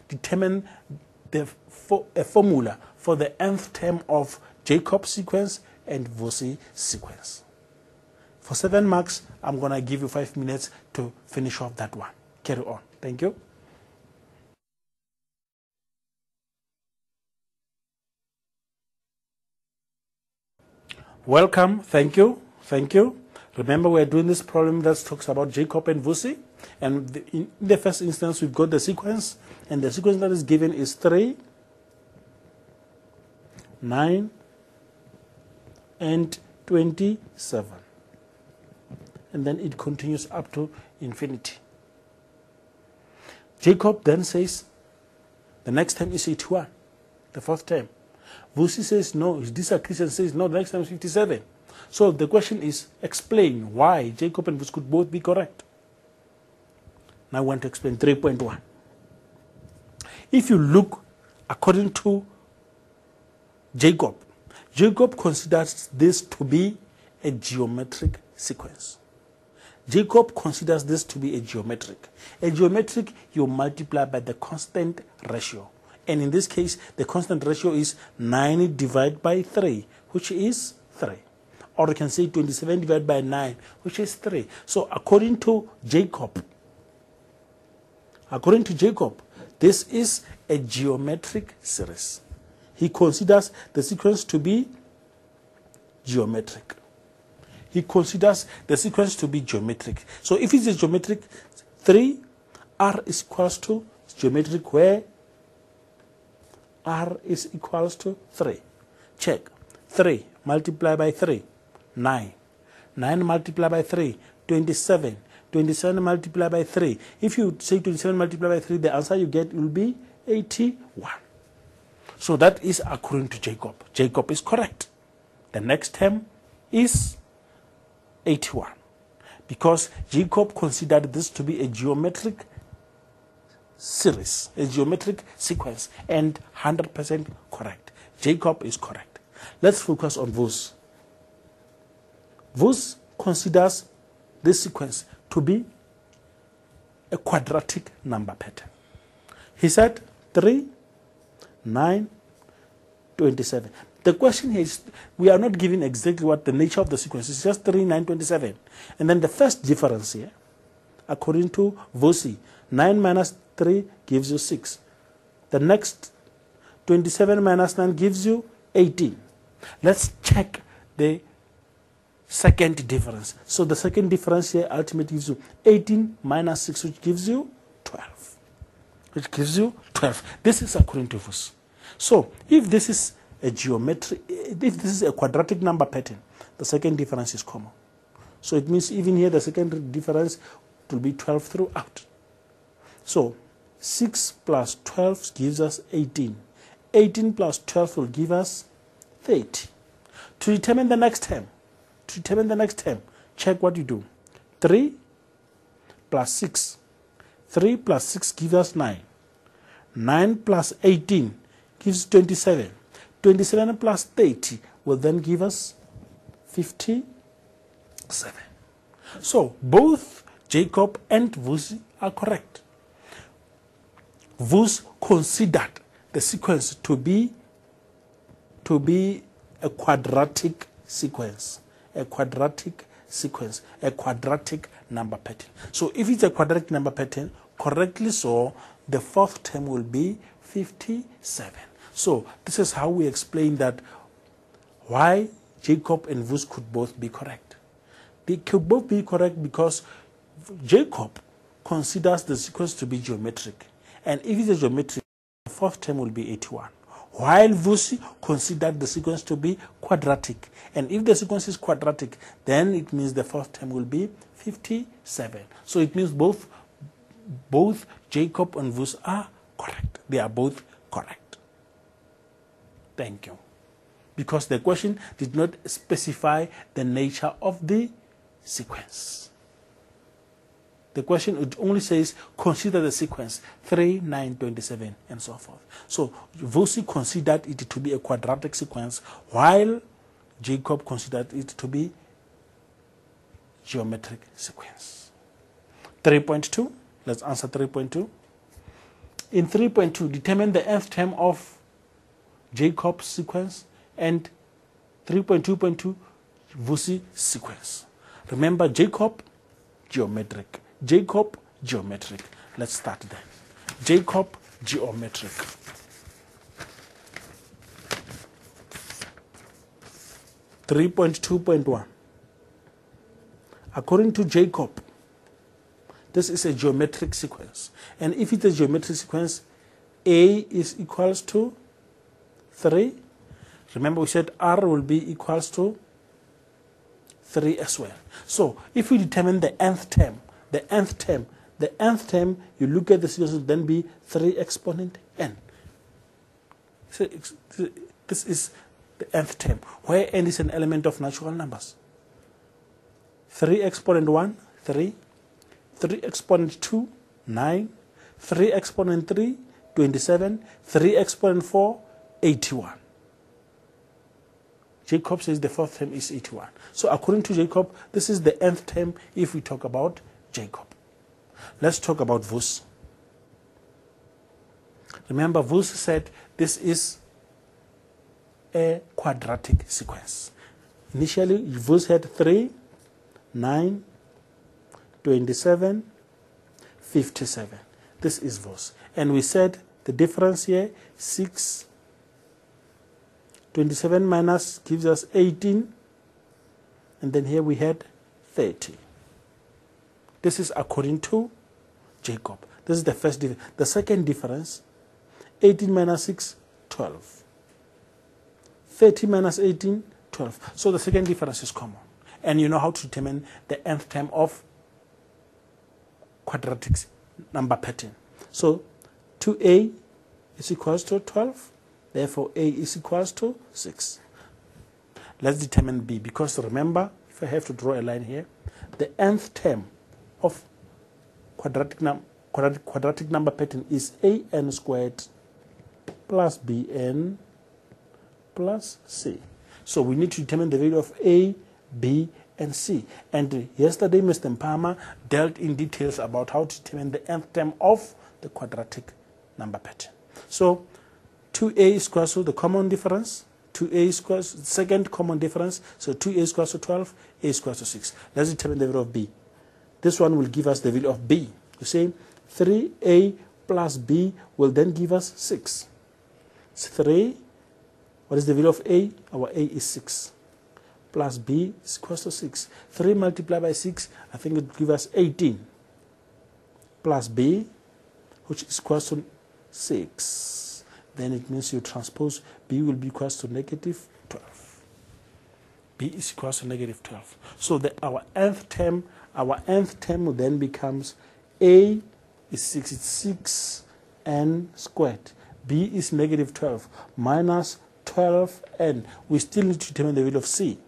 Determine a formula for the nth term of Jacob's sequence and Vusi sequence. For 7 marks, I'm going to give you 5 minutes to finish off that one. Carry on. Thank you. Welcome. Thank you. Thank you. Remember, we're doing this problem that talks about Jacob and Vusi. And in the first instance, we've got the sequence. And the sequence that is given is 3, 9, and 27. And then it continues up to infinity. Jacob then says the next term is 81, the fourth term. Vusi says no, he disagrees and says no, the next term is 57. So the question is, explain why Jacob and Vusi could both be correct. Now I want to explain 3.1. If you look according to Jacob, Jacob considers this to be a geometric sequence. Jacob considers this to be a geometric. A geometric, you multiply by the constant ratio. And in this case, the constant ratio is 9 divided by 3, which is 3. Or you can say 27 divided by 9, which is 3. So according to Jacob, this is a geometric series. He considers the sequence to be geometric. He considers the sequence to be geometric. So if it's a geometric 3, R is equals to geometric where R is equals to 3. Check. 3 multiplied by 3, 9. 9 multiplied by 3, 27. 27 multiplied by 3. If you say 27 multiplied by 3, the answer you get will be 81. So that is according to Jacob. Jacob is correct. The next term is 81. Because Jacob considered this to be a geometric series, a geometric sequence, and 100% correct. Jacob is correct. Let's focus on Vos. Vos considers this sequence to be a quadratic number pattern. He said 3, 9, 27. The question here is, we are not given exactly what the nature of the sequence is, just 3, 9, 27. And then the first difference here, according to Voci, 9 minus 3 gives you 6. The next 27 minus 9 gives you 18. Let's check the second difference. So the second difference here ultimately gives you 18 minus 6, which gives you 12. Which gives you 12. This is according to Voci. So if this is a geometry, if this is a quadratic number pattern, the second difference is common. So it means even here the second difference will be 12 throughout. So 6 plus 12 gives us 18. 18 plus 12 will give us 30. To determine the next term, check what you do. 3 plus 6. 3 plus 6 gives us 9. 9 plus 18 gives 27. 27 plus 30 will then give us 57. So both Jacob and Voci are correct. Voci considered the sequence to be a quadratic sequence, a quadratic number pattern. So if it's a quadratic number pattern, correctly so, the fourth term will be 57. So this is how we explain that why Jacob and Voci could both be correct. They could both be correct because Jacob considers the sequence to be geometric. And if it's a geometric, the fourth term will be 81. While Voci considered the sequence to be quadratic. And if the sequence is quadratic, then it means the fourth term will be 57. So it means both Jacob and Voci are correct. They are both correct. Thank you. Because the question did not specify the nature of the sequence. The question it only says consider the sequence 3, 9, 27 and so forth. So Voci considered it to be a quadratic sequence while Jacob considered it to be geometric sequence. 3.2, let's answer 3.2. In 3.2, determine the nth term of Jacob's sequence and 3.2.2 Voci sequence. Remember Jacob, geometric. Jacob, geometric. Let's start there. Jacob, geometric. (3.2.1). According to Jacob, this is a geometric sequence. And if it's a geometric sequence, A is equals to 3. Remember we said R will be equals to 3 as well. So if we determine the nth term, you look at the sequence, will then be 3 exponent n. So this is the nth term, where n is an element of natural numbers. 3 exponent 1, 3. 3 exponent 2, 9. 3 exponent 3, 27. 3 exponent 4, 81. Jacob says the fourth term is 81. So according to Jacob, this is the nth term if we talk about Jacob. Let's talk about Voci. Remember, Voci said this is a quadratic sequence. Initially, Voci had 3, 9, 27, 57. This is Voci. And we said the difference here, 6, 27 minus gives us 18. And then here we had 30. This is according to Jacob. This is the first difference. The second difference, 18 minus 6, 12. 30 minus 18, 12. So the second difference is common. And you know how to determine the nth term of quadratic number pattern. So 2a is equals to 12. Therefore, a is equals to 6. Let's determine b, because remember, if I have to draw a line here, the nth term of quadratic number pattern is an squared plus bn plus c. So we need to determine the value of a, b, and c. And yesterday, Mr. Mpama dealt in details about how to determine the nth term of the quadratic number pattern. So 2a is equals to the common difference. 2a is equals to the second common difference. So 2a is equals to 12, a is equals to 6. Let's determine the value of b. This one will give us the value of b. You see, 3a plus b will then give us 6. It's 3. What is the value of a? Our a is 6. Plus b is equals to 6. 3 multiplied by 6, I think it will give us 18. Plus b, which is equals to 6. Then it means you transpose b will be equals to negative 12. B is equals to negative 12. So our nth term then becomes a is 6. It's 6n squared. B is negative 12 minus 12n. We still need to determine the value of c.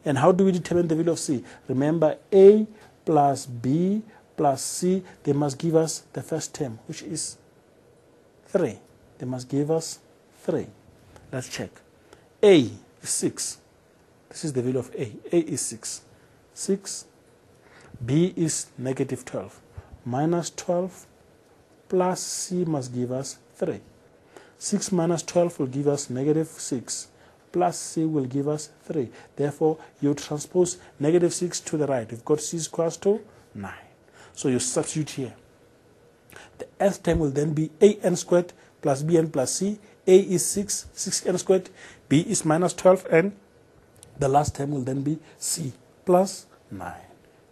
And how do we determine the value of c? Remember, a plus b plus c, they must give us the first term, which is 3. They must give us 3. Let's check. A is 6. This is the value of a. A is 6. 6. B is negative 12. Minus 12 plus c must give us 3. 6 minus 12 will give us negative 6. Plus c will give us 3. Therefore, you transpose negative 6 to the right. We've got c is equals to 9. So you substitute here. The nth term will then be an squared plus bn plus c. A is 6, 6n squared. B is minus 12n. The last term will then be c plus 9.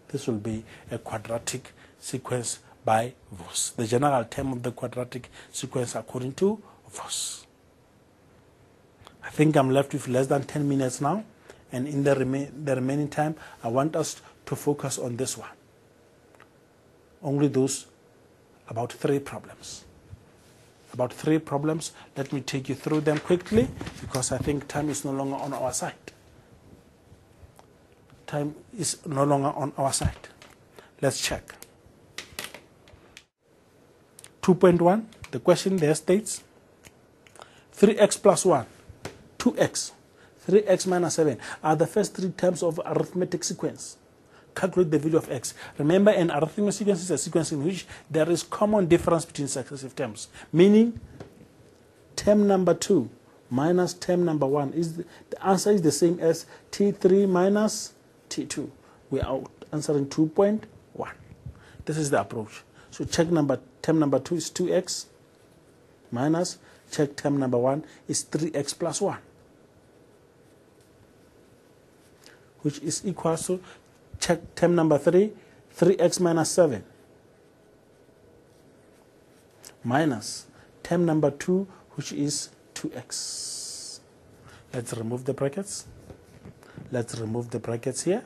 This will be a quadratic sequence by Voss. The general term of the quadratic sequence according to Voss. I think I'm left with less than 10 minutes now. And in the remaining time, I want us to focus on this one. Only those about 3 problems. About 3 problems. Let me take you through them quickly because I think time is no longer on our side. Time is no longer on our side. Let's check. 2.1, the question there states 3x plus 1, 2x, 3x minus 7 are the first 3 terms of arithmetic sequence. Calculate the value of x. Remember, an arithmetic sequence is a sequence in which there is common difference between successive terms, meaning term number 2 minus term number 1 is the answer is the same as T3 minus T2. We are answering 2.1. This is the approach. So check term number 2 is 2x minus check term number 1 is 3x plus 1, which is equal to check term number 3, 3x minus 7 minus term number 2, which is 2x. Let's remove the brackets. Let's remove the brackets here.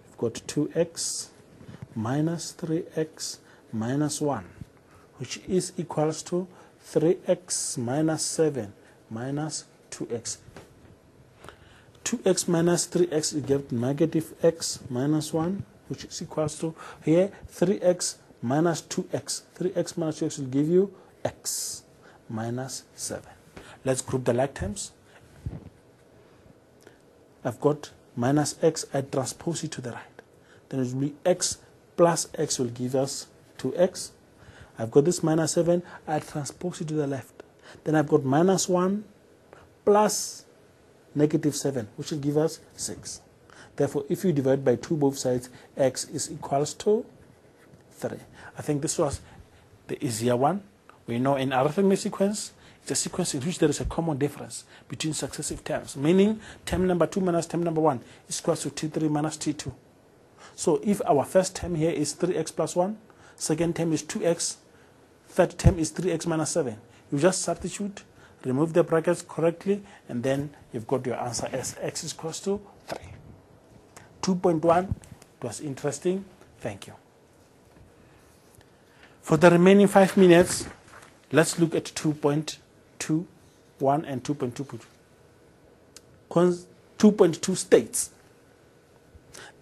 We've got 2x minus 3x minus 1, which is equals to 3x minus 7 minus 2x. 2x minus 3x is given negative x minus 1, which is equals to here 3x minus 2x. 3x minus 2x will give you x minus 7. Let's group the like terms. I've got minus x, I transpose it to the right. Then it will be x plus x will give us 2x. I've got this minus 7, I transpose it to the left. Then I've got minus 1 plus negative 7, which will give us 6. Therefore, if you divide by 2 both sides, x is equals to 3. I think this was the easier one. We know in arithmetic sequence, it's a sequence in which there is a common difference between successive terms, meaning term number 2 minus term number 1 is equals to T3 minus T2. So if our first term here is 3x plus 1, second term is 2x, third term is 3x minus 7, you just substitute, remove the brackets correctly, and then you've got your answer as x is equals to 3. 2.1, it was interesting. Thank you. For the remaining 5 minutes, let's look at 2.21 and 2.2. 2.2 states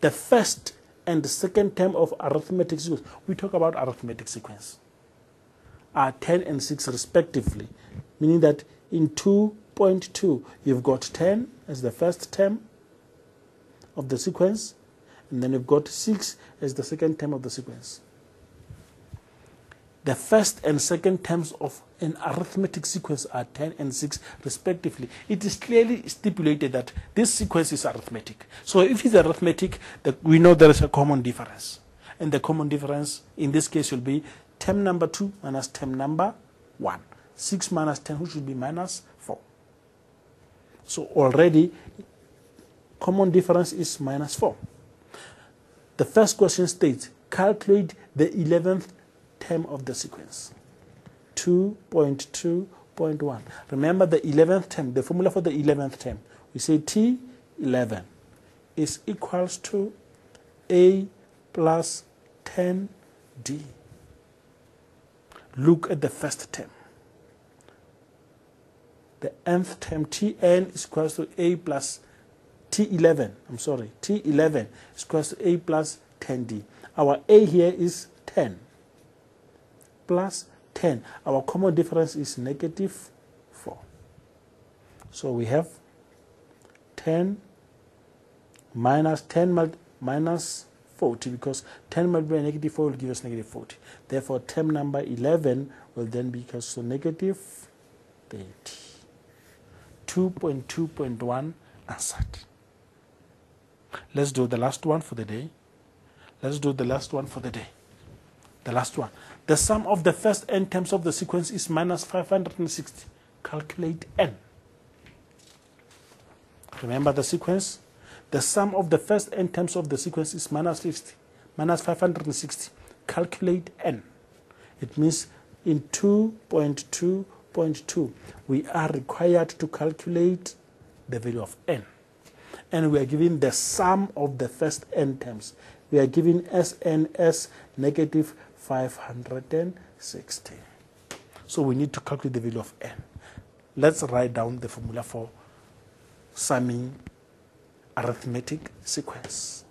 the first and the second term of arithmetic sequence. We talk about arithmetic sequence are 10 and 6 respectively, meaning that in 2.2 you've got 10 as the first term of the sequence, and then you've got 6 as the second term of the sequence. The first and second terms of an arithmetic sequence are 10 and 6 respectively. It is clearly stipulated that this sequence is arithmetic. So if it's arithmetic, we know there is a common difference. And the common difference in this case will be term number 2 minus term number 1. 6 minus 10, which should be minus 4. So already, common difference is minus 4. The first question states, calculate the 11th term of the sequence. 2.2.1. Remember the 11th term, the formula for the 11th term. We say T11 is equals to A plus 10D. Look at the first term. The nth term, Tn, is equals to A plus T11. T11 is equals to A plus 10D. Our A here is 10 plus 10. Our common difference is negative 4. So we have 10 minus 10 minus 40, because 10 multiplied by negative 4 will give us negative 40. Therefore, term number 11 will then be equal to negative 30. 2.2.1 answered. Let's do the last one for the day. The last one. The sum of the first n terms of the sequence is minus 560. Calculate n. Remember the sequence? The sum of the first n terms of the sequence is minus 560. Calculate n. It means in 2.2.2, we are required to calculate the value of n. And we are given the sum of the first n terms. We are given Sn as negative 560. So we need to calculate the value of n. Let's write down the formula for summing arithmetic sequence.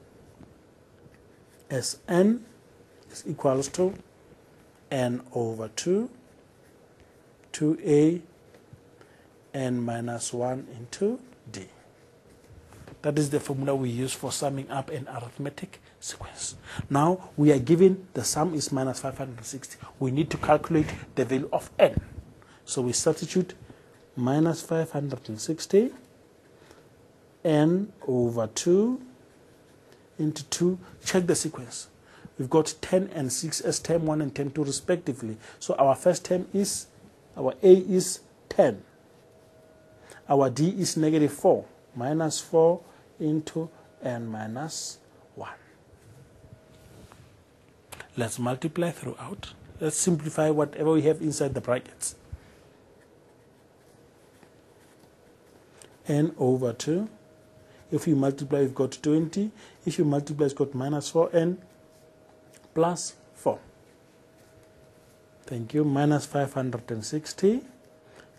Sn is equals to n over 2, 2a, n minus 1 into d. That is the formula we use for summing up an arithmetic sequence. Now we are given the sum is minus 560. We need to calculate the value of n. So we substitute minus 560 n over 2 into 2. Check the sequence. We've got 10 and 6 as term 1 and term 2 respectively. So our first term is, our a is 10. Our d is negative 4. Minus 4 into n minus 1. Let's multiply throughout. Let's simplify whatever we have inside the brackets. N over 2. If you multiply, you've got 20. If you multiply, it's got minus 4n plus 4. Thank you. Minus 560 is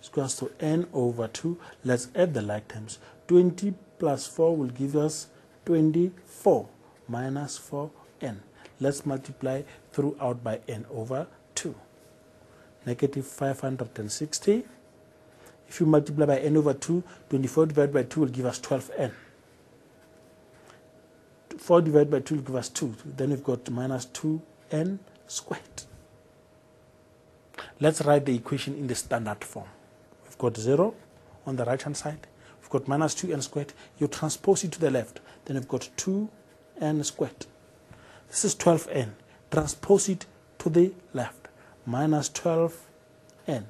equals to n over 2. Let's add the like terms. 20 plus 4 will give us 24 minus 4n. Let's multiply throughout by n over 2. Negative 560. If you multiply by n over 2, 24 divided by 2 will give us 12n. 4 divided by 2 will give us 2. Then we've got minus 2n squared. Let's write the equation in the standard form. We've got 0 on the right hand side. We've got minus 2n squared. You transpose it to the left. Then we've got 2n squared. This is 12n. Transpose it to the left. Minus 12n.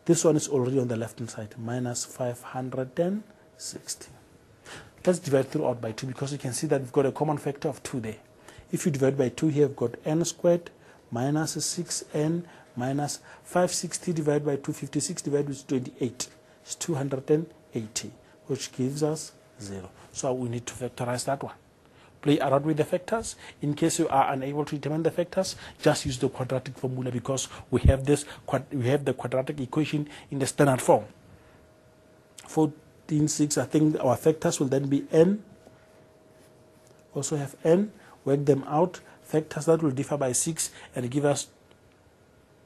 This one is already on the left hand side. Minus 560. Let's divide throughout by 2 because you can see that we've got a common factor of 2 there. If you divide by 2 here, we've got n squared minus 6n minus 560 divided by 256 divided with 28. It's 280, which gives us 0. So we need to factorize that one. Play around with the factors. In case you are unable to determine the factors, just use the quadratic formula because we have the quadratic equation in the standard form. 14, 6, I think our factors will then be n. Also have n. Work them out. Factors that will differ by 6 and give us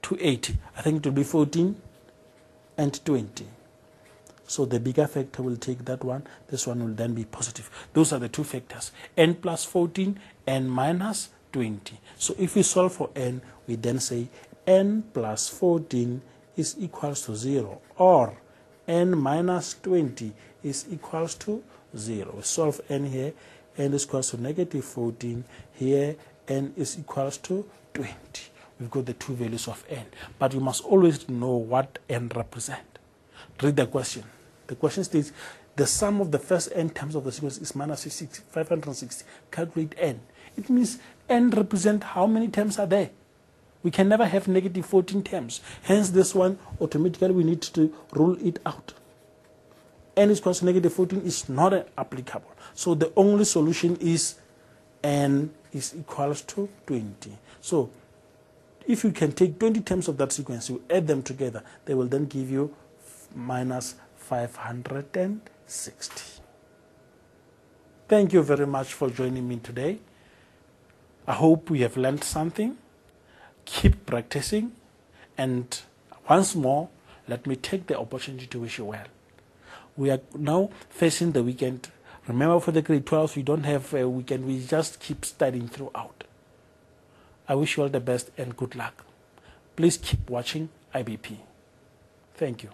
280. I think it will be 14 and 20. So the bigger factor will take that one. This one will then be positive. Those are the two factors. N plus 14, n minus 20. So if we solve for n, we then say n plus 14 is equals to 0, or n minus 20 is equals to 0. We solve n here, n is equals to negative 14. Here, n is equals to 20. We've got the two values of n. But you must always know what n represent. Read the question. The question states, the sum of the first n terms of the sequence is minus 560. Calculate n. It means n represent how many terms are there. We can never have negative 14 terms. Hence, this one, automatically, we need to rule it out. N is equals to negative 14 is not applicable. So the only solution is n is equals to 20. So if you can take 20 terms of that sequence, you add them together, they will then give you minus 560. Thank you very much for joining me today. I hope we have learned something. Keep practicing, and once more, let me take the opportunity to wish you well. We are now facing the weekend. Remember, for the grade 12, we don't have a weekend. We just keep studying throughout. I wish you all the best and good luck. Please keep watching IBP. Thank you.